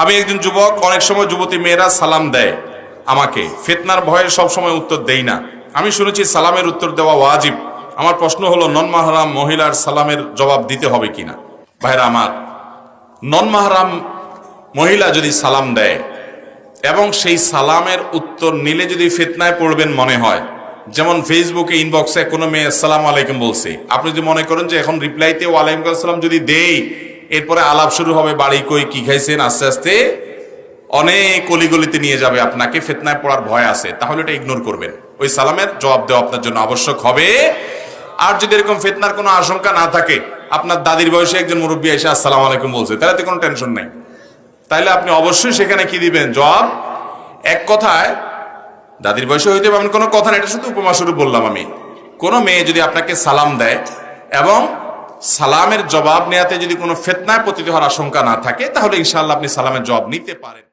আমি একজন যুবক, অনেক সময় যুবতী মেয়েরা সালাম দেয় আমাকে, ফিতনার ভয়ে সব সময় উত্তর দেই না। আমি শুনেছি সালামের উত্তর দেওয়া ওয়াজিব। আমার প্রশ্ন হলো, নন মাহরাম মহিলার সালামের জবাব দিতে হবে কিনা? ভাইরা আমার, নন মাহরাম মহিলা যদি সালাম দেয় এবং সেই সালামের উত্তর নিলে যদি ফিতনায় পড়বেন মনে হয়, যেমন ফেসবুকে ইনবক্সে কোনো মেয়ে আসসালামু আলাইকুম বলছে, আপনি যদি মনে করেন যে এখন রিপ্লাইতে ওয়ালাইকুম আসসালাম যদি দেই, এরপরে আলাপ শুরু হবে বাড়ি কই কি খাইছেন, আস্তে আস্তে অনেক অলিগলিতে নিয়ে যাবে, আপনাকে ফিতনায় পড়ার ভয় আছে, তাহলে এটা ইগনোর করবেন। ওই সালামের জবাব দেওয়া আপনার জন্য আবশ্যক হবে। আর যদি এরকম ফিতনার কোনো আশঙ্কা না থাকে, আপনার দাদির বয়সে একজন মুরব্বী এসে আসসালামু আলাইকুম বলছে, তাহলে তো কোনো টেনশন নাই। তাইলে আপনি অবশ্যই সেখানে কি দিবেন? জবাব। এক কথায়, দাদির বয়সে হইতে এমন কোনো কথা না, এটা শুধু উপমা স্বরূপ বললাম আমি। কোনো মেয়ে যদি আপনাকে সালাম দেয় এবং সালামের জবাব নেওয়াতে যদি কোনো ফিতনায় পতিত হওয়ার আশঙ্কা না থাকে, তাহলে ইনশাআল্লাহ আপনি সালামের জবাব নিতে পারেন।